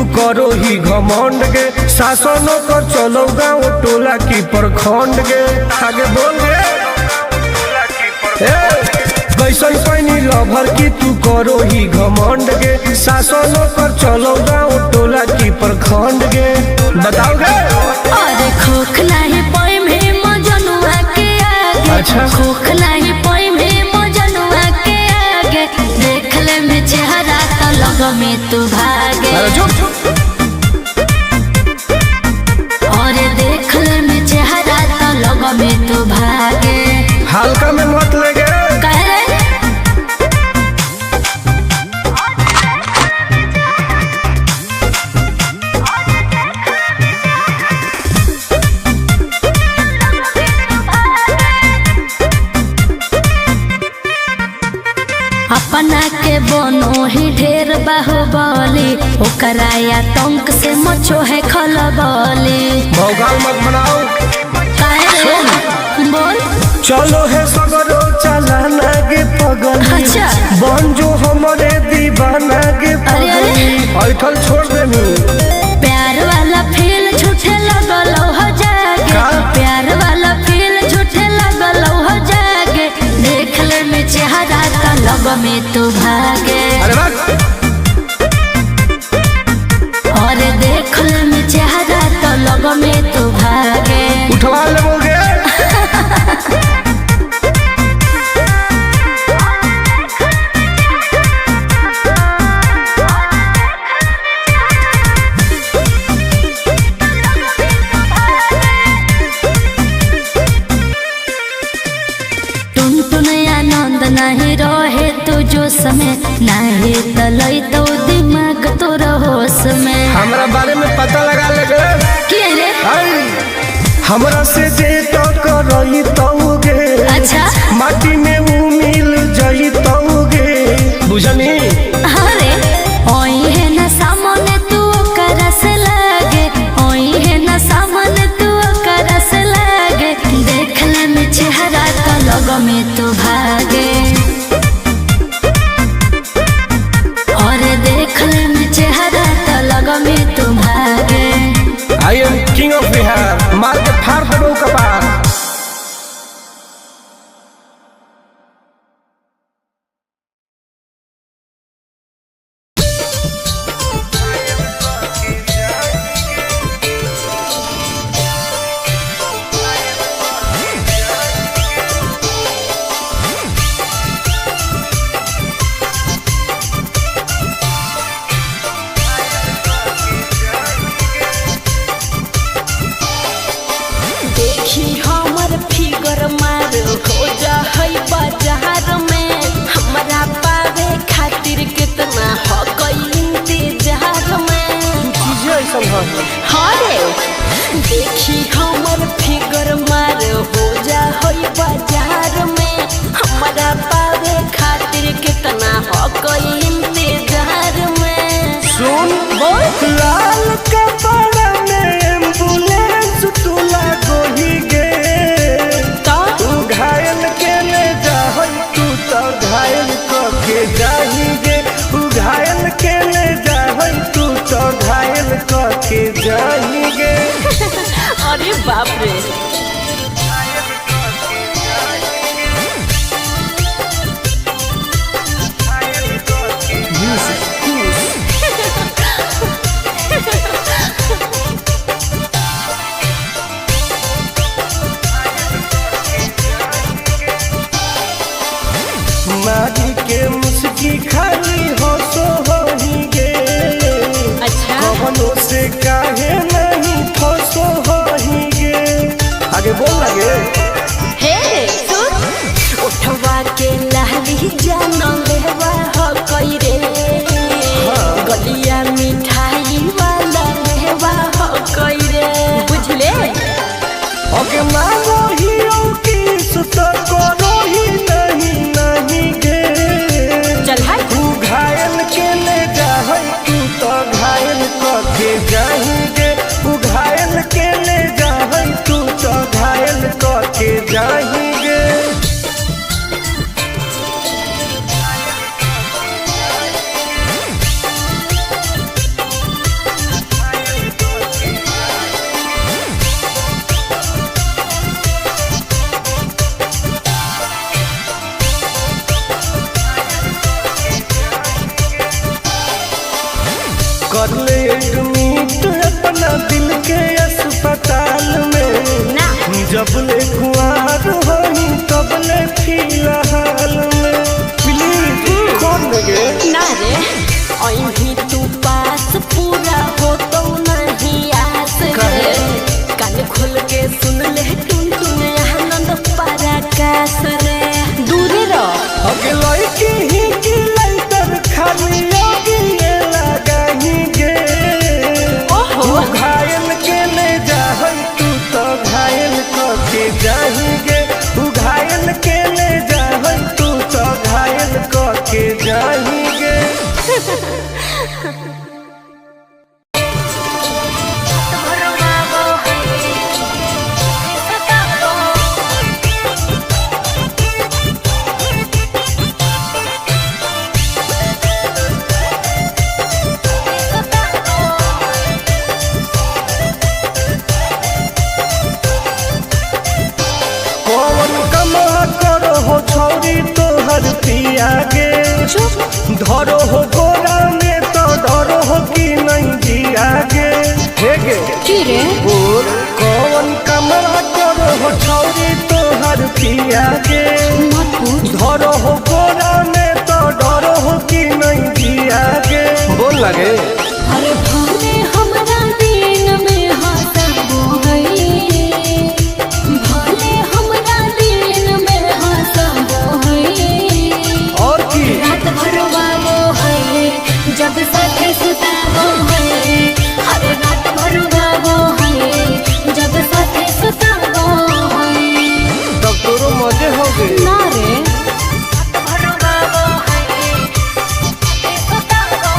तू करो ही घमंड गे, शासन कर चलो गाँव टोला की प्रखंड गे। आगे बोल गे कैसन पैनी लभर की तू करो ही घमंड गे, शासन कर चलो गाँव टोला की प्रखंड गे। बताओ गे अरे खोखला ही पोई में मजनुआ के आगे, अच्छा खोखला ही पोई में मजनुआ के आगे, देख ले में चेहरा तो लग में तू भागे। अरे देख ले में चेहरा तो लग में तू भागे। हल्का में मत लेगे अपना के बनो ही ढेर बाहुबली, ओकरा आतंक से मचो है खलबली। भौकाल मत बनाओ बोल चलो है सगरो चलाना गे पगली। अच्छा बन जो हमारे दीवाना गे पगली। ऐठल छोड़ देनी प्यार वाला फील झूठे लगल हो जागे, प्यार वाला फील झूठे लगल हो जागे, देख ले में चेहरा का लग में तू भागे। और देख ले में चेहरा तो लग में तू भागे। उठवा ले बोगे नहीं रहे तू जो समय नहीं तलई तो दिमाग तो होश में। हमरा बारे में पता लगा लगे के रे हमरा से जे तो करई तौगे। अच्छा माटी में ऊ मिल जई तौगे बुझनी। अरे ओई है ना सामने तू करस लागे, ओई है ना सामने तू करस लागे, देख ले में चेहरा का लग में तू भागे। I am king of Bihar, मार के फाड़ देबो कपार। देखी हमर फिगर मार हो जा है बाजार में, हमरा पावे खातिर कितना हो गई इंतजार में। चीजें ऐसा हाँ रे देखी हमर फिगर मार हो जा है बाजार में, हमरा पावे खातिर कितना हो गई इंतजार में। सुन बहुत लाल कपड़ा में एम्बुलेंस तू लागो ही गे। तू घायल के ले जाहई तू तो घायल के जाही गे। तू घायल के ले जाहई तू तो घायल के जाही गे। अरे बाप रे मारी के मुस्की खाली हो सो होही गे। अच्छा कवनो से काहे नहीं फसो होही गे। आगे बोल लगे हे सुन उठवा के लहली जान लेवा हो कई रे, गलिया मिठाई वाला लेवा हो कई रे, बुझले। ओके मांगो ही किस तो करो ही नहीं गे। चल हाय तू घायल के ले जाहई तू तो घायल के जाही गे। तू घायल के ले जाहई तू तो घायल के जाही गे। कर ले एडमिट अपना दिल के अस्पताल में ना जब ले कुआर होई तब ले फिलहाल में प्लीज कौन लगे ना रे अहीं तू पास पूरा हो तो नहीं आस रे कान खोल के सुन ले टुन टुन आनंद पराकाश रे दूर रह अगे लड़की ही की लाइटर खाली योगी ये लगाही गे ओहो घायल के ले जाहै तू तो घायल के जाही गे तू घायल के ले जाहै तू तो घायल के जाही गे कौन कमा करो हो छौरी तोहर पिया गे धरो हो गोरा में तो डरो हो कि नहीं जिया गे हे गे की रे बोल कौन कमा करो हो छौरी तोहर पिया गे मत पूछ धरो हो गोरा में तो डरो हो कि नहीं जिया गे बोल लगे अरे भले हमरा दिन में हंसबो है भले हमरा दिन में हंसबो है और की रात भर वाबो है जब साथे सुताबो है हर रात भर वाबो है जब साथे सुताबो है डॉक्टरों मजे हो गए ना रे रात भर वाबो है सुताबो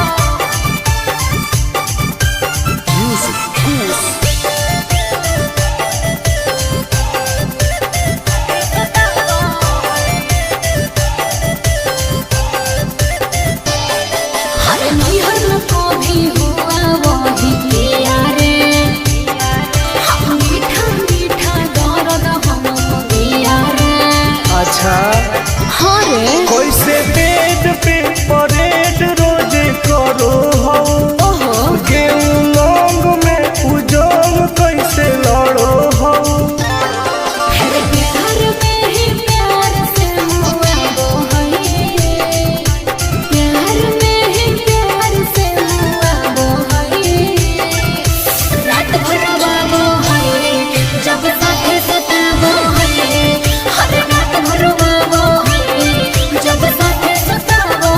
हर नैहर में कभी हुआ वही किया रे हम मीठा मीठा दर्द हम दिया रे अच्छा हाँ रे कैसे बेड पे परेड रोजे करो हो ओहो गेहूं लौंग में उजोंग कैसे लड़ो हो हर प्यार में ही प्यार से मुआबो है प्यार में ही प्यार से मुआबो है रात भर वाबो है जब साथे सताबो है हर रात भर वाबो है जब साथे सताबो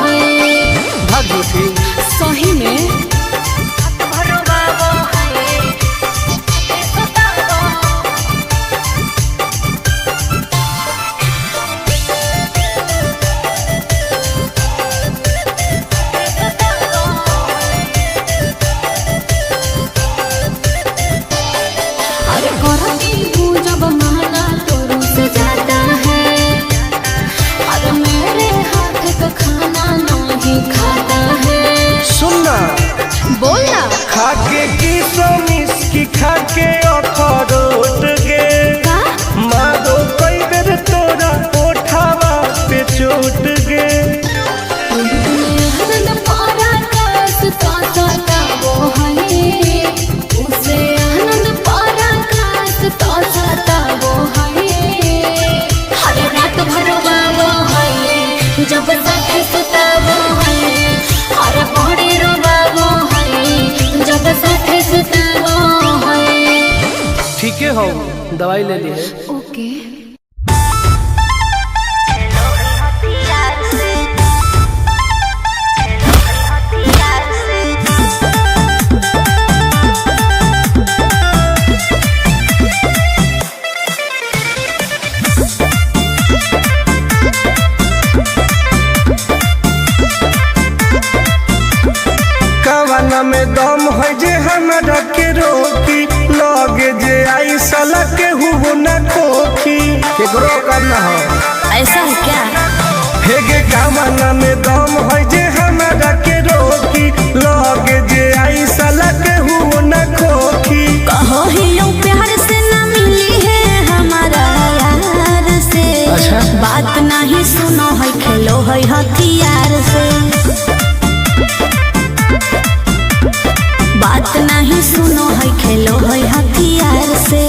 है भाग झूठी सही में रात भर वाबो है सताबो अरे करती हूँ जब माना तोरू से जाता है अरे मेरे हाथ का खाना नहीं खाता है सुनना बोलना खाके की सोमिस की खाके अखरोट गे का मारो कई बेर तोरा ओठावा पे चोट गे आनंद पराकाश का सताबो है उसे आनंद पराकाश का सताबो है हर रात भर वाबो है जब साथे सुताबो है हर बड़ी रोबाबो है जब साथे सुताबो है ठीक है हो दवाई ले ली है ओके कवाना में दम है जे हमरा के रोकी लगे जे आई साला के हुबो ना खोखी केकरो करना हो ऐसा है क्या हेगे कवाना में दम है जे हमरा के रोकी लगे जे आई साला के हुबो ना खोखी कहो ही यूं प्यार से ना मिली है हमारा यार से अच्छा बात नहीं सुनो है खेलो है हथियार से बात नहीं सुनो है खेलो है हथियार से।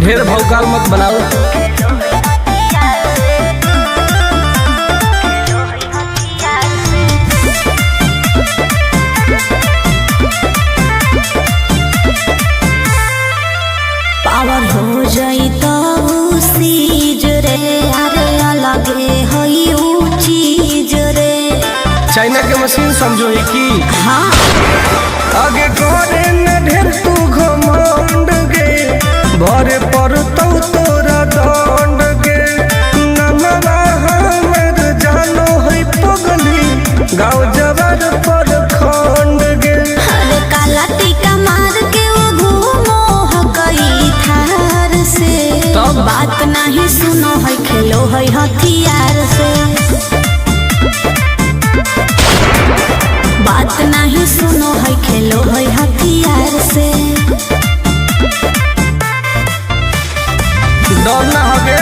ढेर भौकाल मत बनाओ। पावर हो जाई तो सीज रे, अरे अलगे हई ऊ चीज रे। चाइना के मशीन समझो ही की हाँ आगे करे न ढेर तू घमंड गे, भरे पर तोरा दंड गे। नमवा हमर जानो है पगली, गाँव जबर पर खंड गे। अरे काला टीका मार के वो घूमो हकई थार से। तब बात नहीं सुनो है खेलो है हथियार से। बात नहीं सुनो है खेलो है हथियार से। डर ना हगे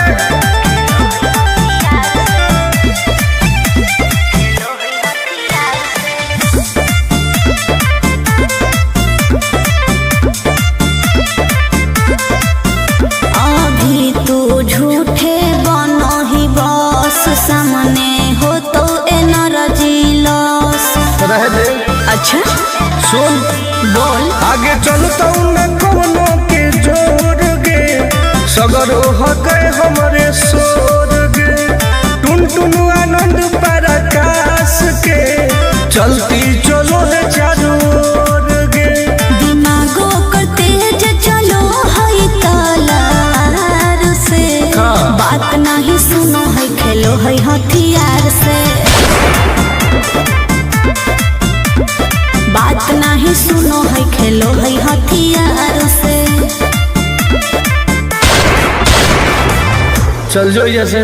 अभी तू झूठे बनो ही बस, सामने हो तो एनर्जी लॉस। रह दे। अच्छा सुन बोल। आगे चलता न कोनो के जोर गे, सगर हो गए हमारे सोर गे। टुन टुन आनंद पराकाश के, चलती चलो है चारों ओर गे। दिमागो कर तेज चलो है तलार से। हाँ। बात नहीं सुनो है खेलो है हथियार से। बात नहीं सुनो है खेलो है हथियार से। चल जो जैसे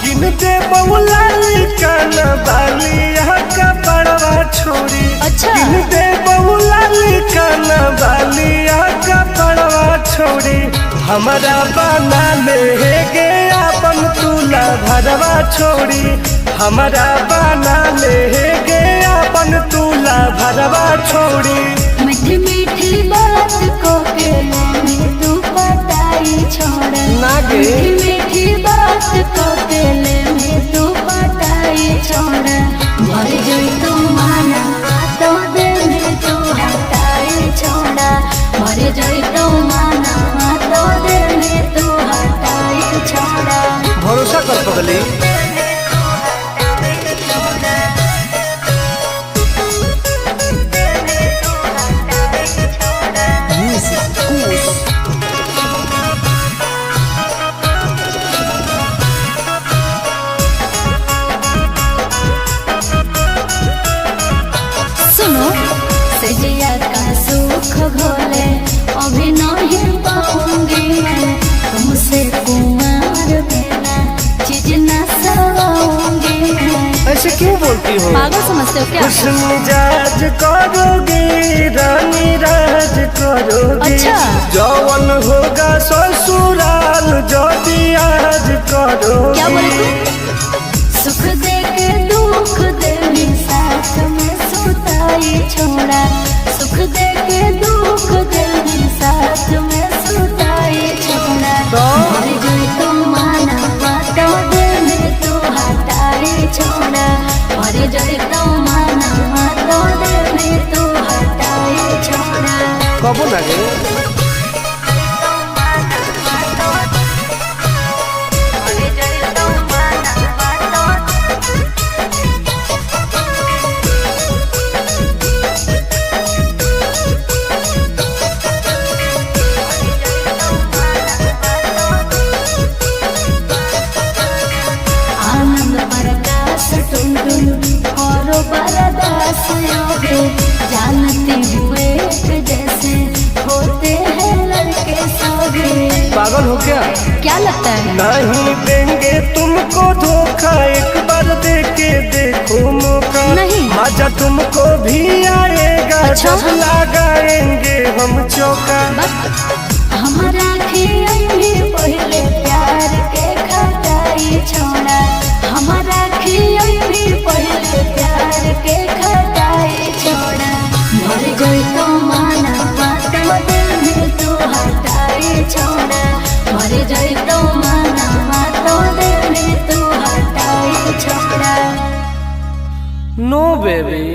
किनते बहुला कान बालिया का बड़वा छोड़ी। अच्छा। किनते बहुला कान बालिया का बड़वा छोड़ी। हमारा बना ले गे अपन तुला भरवा छोड़ी। हमारा बना ले गे अपन तुला भरवा छोड़ी। मीठी मीठी बात को के में तू पटाई छोड़ा। ना गे। मीठी मीठी बात को के में तू पटाई छोड़ा। भर जाई तू माना तो दे में तू हटाई छोड़ा। भर जाई तू माना तो दे में तू हटाई छोड़ा। भरोसा कर पगली। सुनो सजिया का सुख घोले अभी नहीं पाऊंगी मैं। तुमसे कुमार बिना चीज न सवाऊंगी मैं। ऐसे क्यों बोलती हो? पागल समझते हो क्या? खुश मिजाज करोगी, रानी राज करोगी। अच्छा। जौवन होगा ससुराल जो भी आज करोगी। क्या बोले तू? सुख दे के दुख दे मेरे साथ में सुताई छोड़ा। सुख दे के दुख दे मेरे साथ में सुताई छोड़ा। मर जाई तो माना तो दे में तू हटाई छोड़ा। मर जाई तो माना तो दे में तू हटाई छोड़ा। कबो ना गे। बरदास जानते हुए जैसे क्या लगता है? नहीं देंगे तुमको धोखा, एक बार दे के देखो मौका। नहीं। मजा तुमको भी आएगा। अच्छा? जब लगाएंगे हम चौका। हमारा पहले प्यार के खटाई छोड़ा, हमारा पहले प्यार के खटाई छोड़ा। मर गई तो माना तो दिल तू हटाई छोड़ा, मर गई तो माना तो दिल तू हटाई छोड़ा। नो बेबी।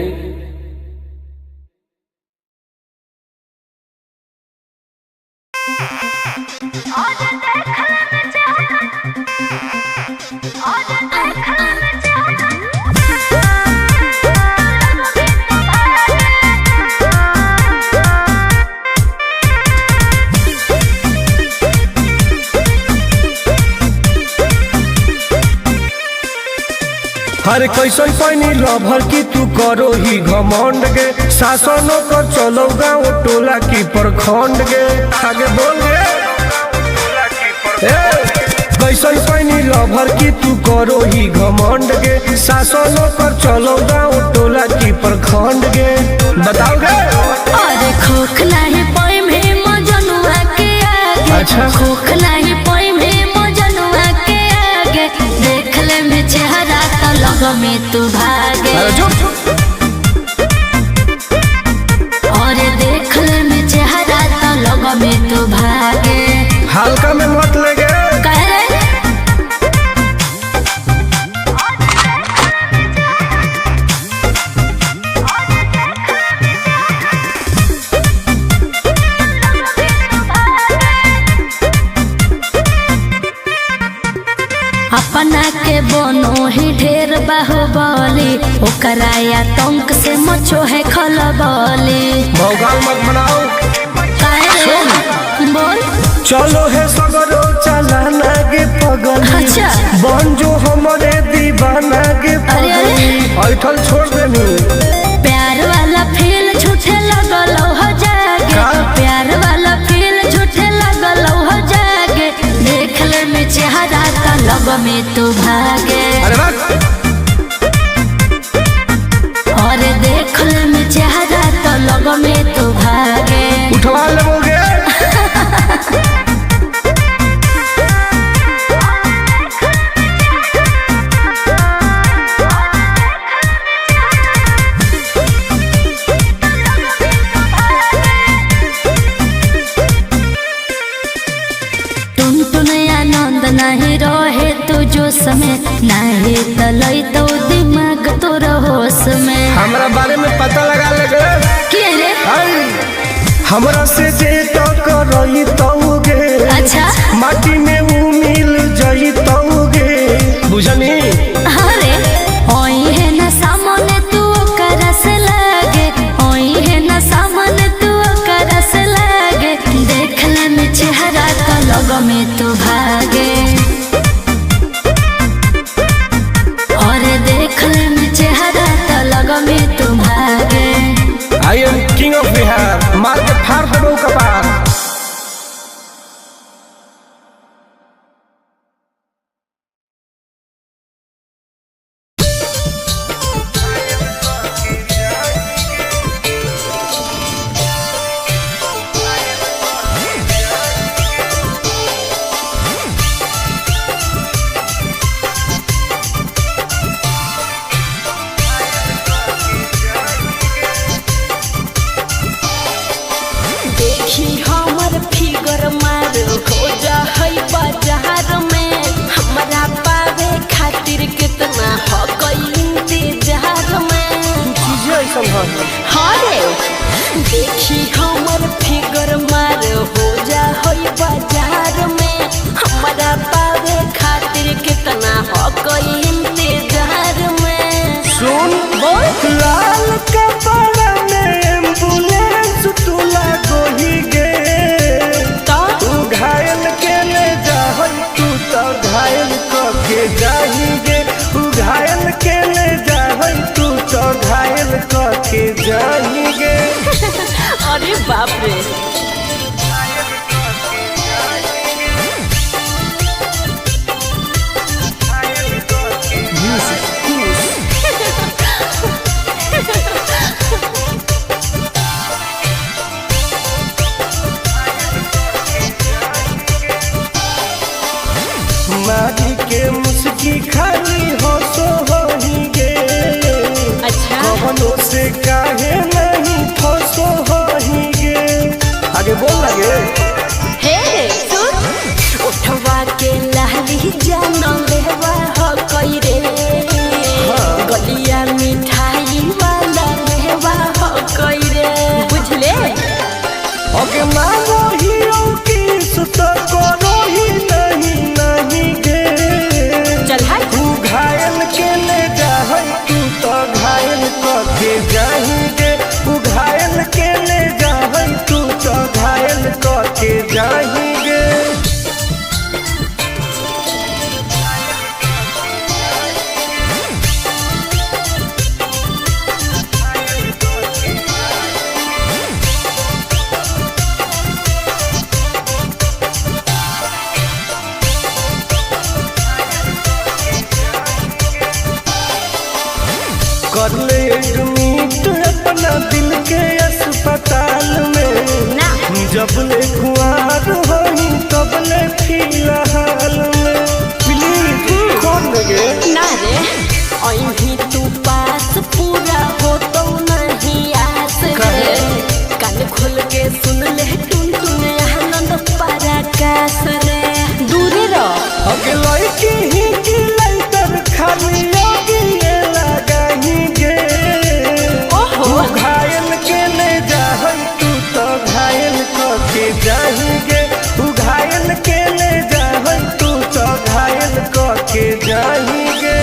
हर कैसन पैनी लभर की तू करो ही घमंड गे। शासनों को चलो गाँव टोला की प्रखंड गे। आगे बोल गे। कैसन पैनी लभर की तू करो ही घमंड गे। शासनों को चलो गाँव टोला की प्रखंड गे। बताओ गे। अरे खोख नहीं पाई में मजनुआ के आगे। अच्छा। खोख नहीं पाई में मजनुआ के आगे। देख ले में चेहरा तो लग में तू भागे। अरे चुप। और देख ले में चेहरा तो लग में तू भागे। हल्का में मत लगे। कह रे अपना के बनो ही ढेर बाहुबली, ओकरा आतंक से मचो है खलबली। भौकाल मत बनाओ। बोल। चलो है सगरो चलाना गे पगली। अच्छा। बन जो हमारे दीवाना गे पगली। ऐठल छोड़ देनी। प्यार वाला फील झूठे लगल हो जागे। का? प्यार वाला फील झूठे लगल हो जागे। देख ले में चेहरा तो लग में तू भागे। अरे बात। और देख ले में चेहरा तो लग में तू भागे। उठवा लोगे। नहीं रहे तू जो समय नहीं तलई तो दिमाग तो होश में। हमरा बारे में पता लगा लगे। क्या रे? हमरा से जे टकराई तौगे। अच्छा। माटी में वो मिल जाई तौगे। बुझनी। अरे ओई है ना सामने तू करस लागे। ओई है ना सामने तू करस लागे। देख ले में चेहरा तो लग में तू भागे। और देख ले में चेहरा तो लग में तू भागे। I am king of Bihar. मार के फाड़ दो कपार। देखी हमर फिगर मार हो जा होई बाजार में। हमारा पावे खातिर कितना हो कोई इंतजार में। सुन। बोल। लाल कपड़ा में एम्बुलेंस तू लागो ही गे। तू घायल के ले जा। तू तो घायल के जाही गे। तू घायल के ले जा। तू तो घायल के जाही गे। अरे बाप रे। सोही गे। आगे बोल लगे हे सुन उठवा के लहली जाना लेवा हो कोई रे गलिया मिठाई वाला लेवा हो कोई रे बुझले आगे मांगो ही की सुत करो ही नहीं गे। चल हाय तू घायल के ले जाहै तू तो घायल के जाएंगे। तू घायल के ले जाहै तू तो घायल के जाएंगे। कर ले एडमिट अपना दिल के अस्पताल में ना जब ले खुआर होई तब ले फिलहाल में प्लीज खोल लगे ना रे अहीं तू पास पूरा हो तो नहीं आस रे कान खोल के सुन ले टुन टुन आनंद पराकाश रे दूरे रह अगे लड़की ही की लइतर खाली आगे लगाही गे। ओहो तू घायल के ले जाहै तू तो घायल के जाएंगे। तू घायल के ले जाहै तू तो घायल के जाएंगे।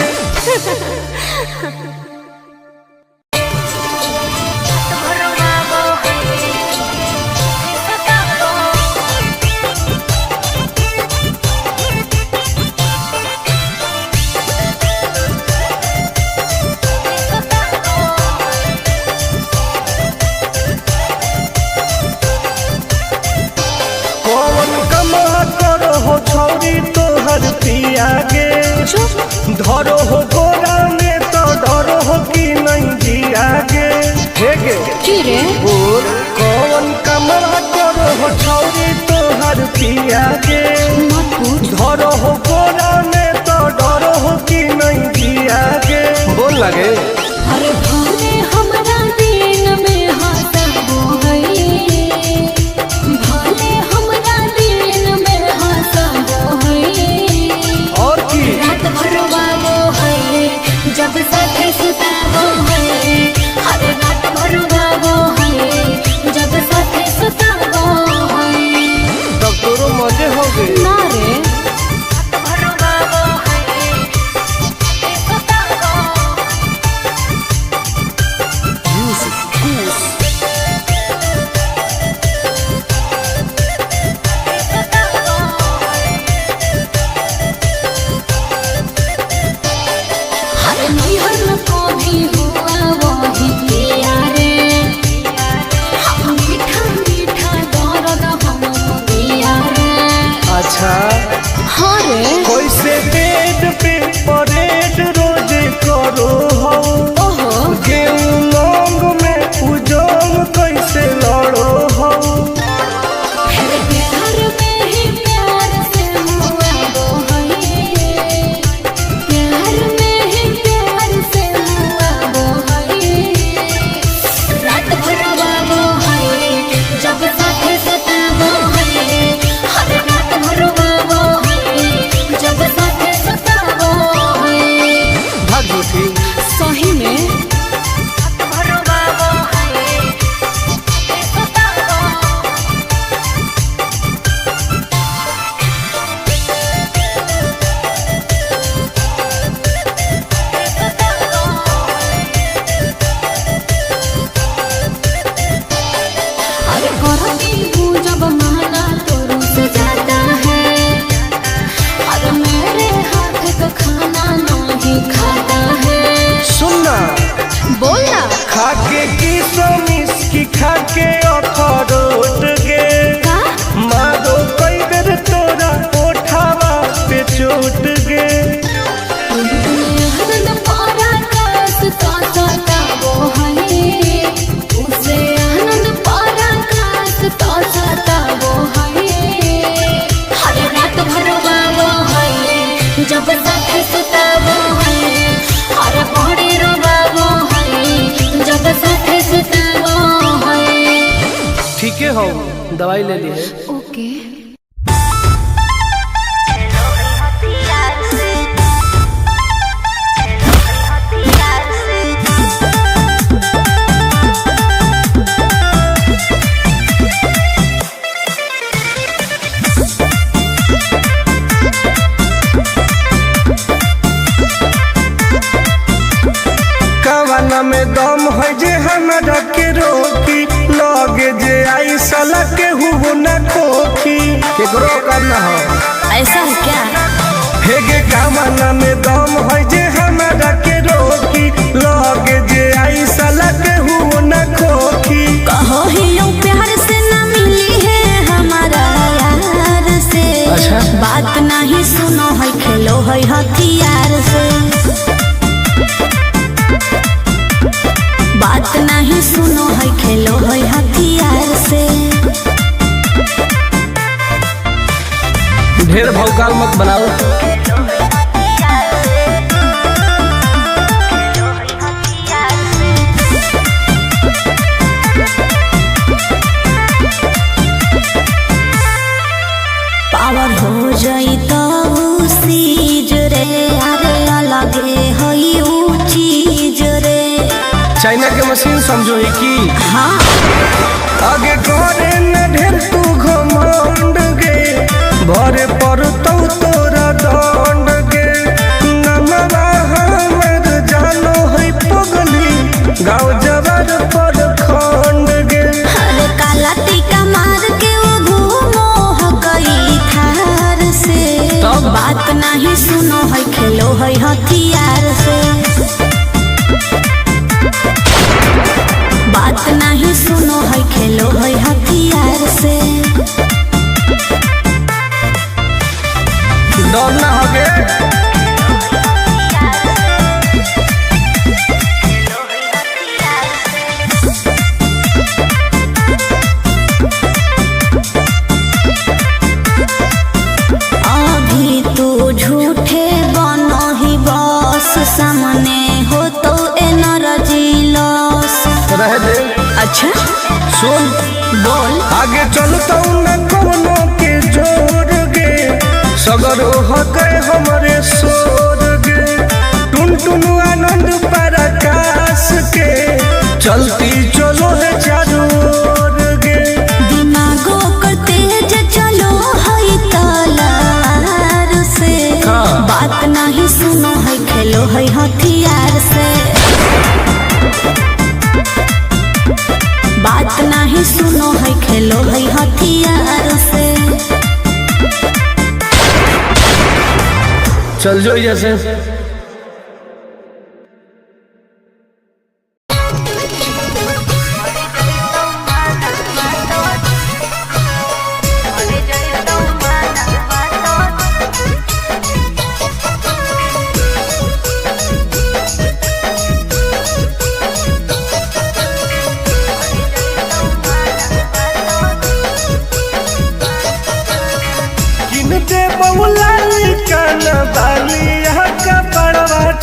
कौन कमा करो हो छौरी तोहर पिया गे। धरो हो गोरा में तो डरो हो कि नहीं जिया गे। हे गे की रे बोल कौन कमा करो हो छौरी तोहर पिया गे। मत पूछ धरो हो गोरा में तो डरो हो कि नहीं जिया गे। बोल लगे अरे भले हमरा दिन में हंसबो है भले हमरा दिन में हंसबो है और की रात भर बाबो है जब साथे सुताबो है हर रात भर बाबो है जब साथे सुताबो है तब तोरो मजे हो गए। ना रे रात भर बाबो है सुताबो हो दवाई ले लिए। ओके। कवाना में दम है जे हमरा के रोकी, लगे जे आई साला के हुओ न खोखी। केकरो करना हो ऐसा है क्या? हे गे कवाना में दम है जे हमरा के रोकी, लगे जे आई साला के हुओ न खोखी। कहो ही यूं प्यार से न मिली है हमारा यार से। अच्छा। बात नहीं सुनो है खेलो है हथियार से। बात नहीं सुनो है खेलो है हथियार से। ढेर भौकाल मत बनाओ। पावर हो जाई तो सीज रे, अरे अलगे हई ऊ चीज रे। चाइना के मशीन समझो ही की। हाँ। आगे करे न ढेर तू घमंड गे, भरे पड़तौ तोरा दंड गे। नमवा हमर जानो है पगली, गाँव जबर पर खंड गे। अरे काला टीका मार के वो घूमो हकई थार से। तब? बात नहीं सुनो है खेलो है हथियार से। बात नहीं सुनो है खेलो है हथियार से। डर ना होगे। अभी तू झूठे बनो ही बस, सामने हो तो एनर्जी लॉस। रह दे। अच्छा सुन बोल। आगे चलतौ न कोनो के जोर गे, सगर हके हमरे सोर गे। टुन टुन आनंद पराकाश के, चलती चलो है चारों ओर गे। दिमागो कर तेज चलो है तलवार से। हाँ। बात नहीं सुनो है खेलो है हथियार से। बात नहीं सुनो है खेलो है हथियार से। चल जो जैसे।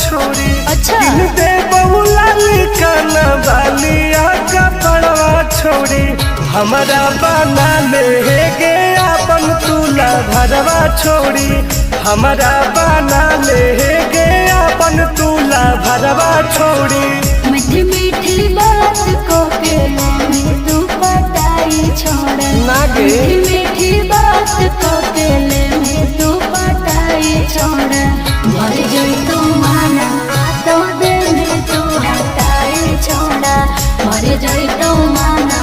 छोरी अच्छा। दे बहुला काना बालिया का पड़वा छोरी, हमारा बना ले गे अपन तुला भरवा छोरी। हमारा बना ले गे अपन तुला भरवा छोरी। मीठी मीठी बात को के में तू पटाई छोड़। नागे। मीठी मीठी बात को के में तू पटाई छोड़। भर जोई तू माना तो दे में तू हटाई छोड़ा। भर जोई तू माना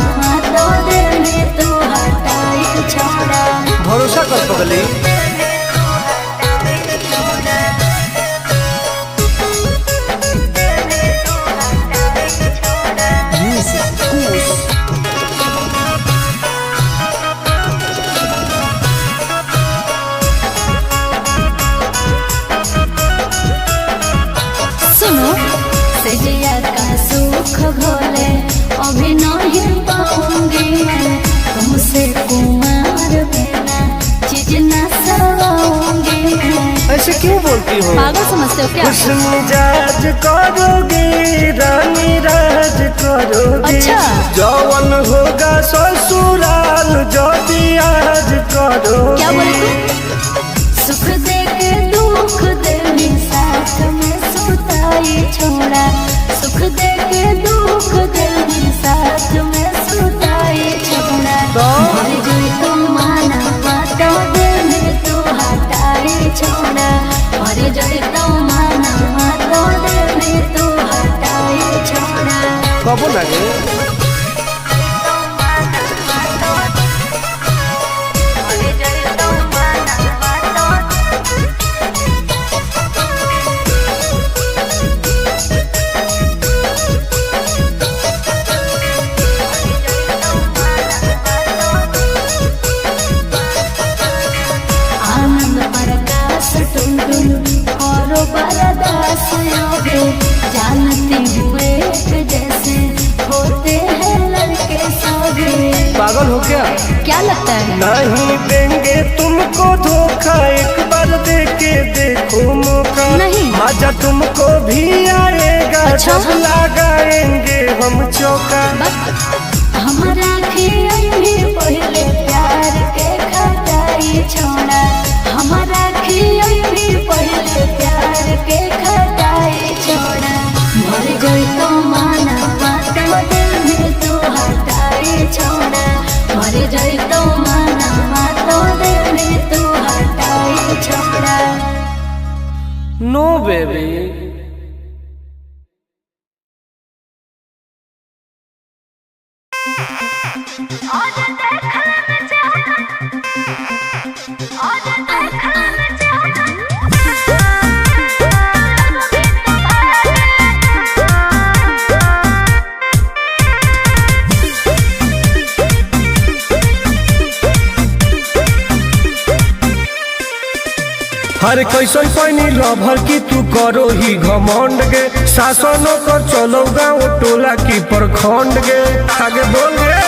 तो दे में तू हटाई छोड़ा। भरोसा कर पगली। भाई हो। पागल समझते हो क्या? खुश मिजाज करोगे रानी राज करोगे। अच्छा। जौवन होगा ससुराल जो आज करोगे। क्या बोले तू? सुख दे के दुख दे साथ में सुताई छोड़ा। सुख दे के दुख दे साथ में सुताई छोड़ा। मर गई तो माना बातों दे में तू हटाई छोड़ा। मर गई तो माना बातों दे में तू हटाई छोड़ा। कबो लगे जानती हुए जैसे होते हैं लड़के सभी। पागल हो क्या? क्या लगता है? नहीं देंगे तुमको धोखा, एक बार दे के देखो मौका। नहीं। मजा तुमको भी आएगा। अच्छा? जब लगाएंगे हम चौका। हमारा भी पहले प्यार के खटाई छोड़ा। हमारा भी पहले प्यार के खटाई छोड़ा। मर गई तो माना बातों दिल में तू हटाई छोड़ा। मर गई तो माना बातों दिल में तू हटाई छोड़ा। नो बेबी। हर कैसन पानी लभर की तू करो ही घमंड गे। शासनों कर चलो गाँव टोला की प्रखंड गे। आगे बोल गे।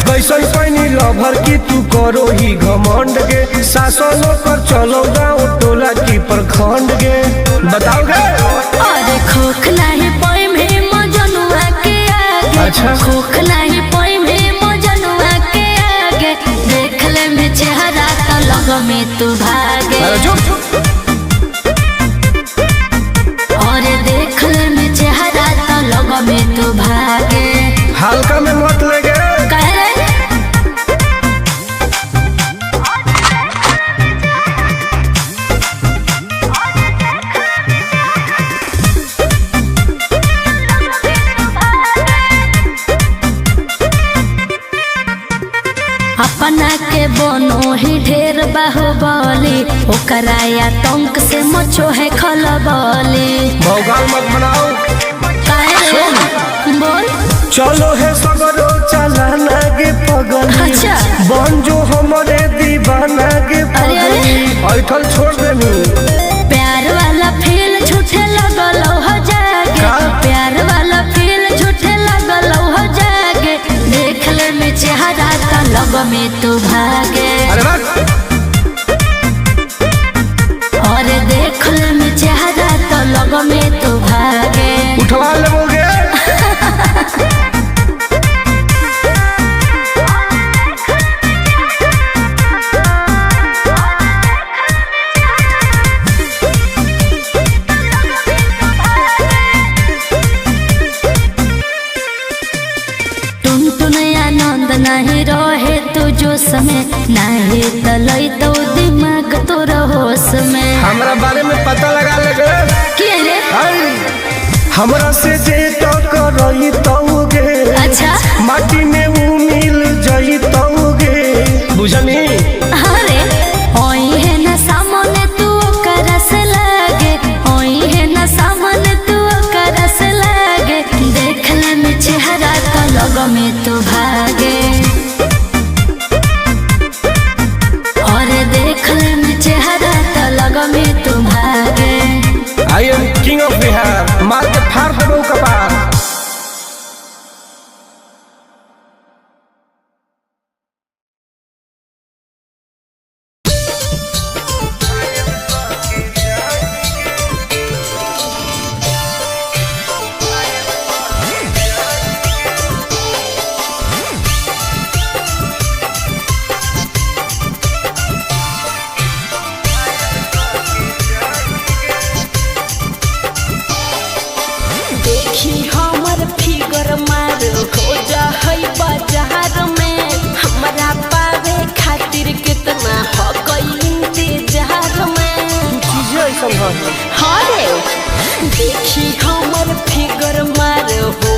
कैसन पानी लभर की तू करो ही घमंड गे। शासनों कर चलो गाँव टोला की प्रखंड गे। बताओ गे। अरे खोखला ही पोई में मजनुआ के आगे। अच्छा। खोखला ही पोई में मजनुआ के आगे। देख ले में चेहरा तो लग में तू भागे। अरे चुप। और देख ले में चेहरा तो लग में तू भागे। हल्का में मत लगे। कह रहे अपना के बनो ही ढेर बाहुबली। ओकरा आतंक से मचो है खलबली। भौकाल मत बनाओ। बोल। चलो है सगरो चलाना गे पगली। अच्छा। बन जो हमारे दीवाना गे पगली। ऐठल छोड़ देनी। प्यार वाला फील झूठे लगल हो जागे। का? प्यार वाला फील झूठे लगल हो जागे। देख ले में चेहरा तो लग में तू भागे। अरे बात। और देख ले में चेहरा तो लग में तू भागे। उठवा लोगे। नहीं रहे तू जो समय नहीं तलई तो दिमाग तो होश में। हमरा बारे में पता लगा लगे। के रे? हमरा से जे तो करई तौगे। अच्छा। माटी में ऊ मिल जई तौगे। बुझनी? अरे ओई है ना सामने तू करस लागे। ओई है ना सामने तू करस लागे। देख ले में चेहरा तो लग में तू भागे। और देख ले में चेहरा तो लग में तू भागे। I am king of Bihar. मार के फाड़ देबो कपार। संभाल। हाँ रे देखी हमर फिगर मार हो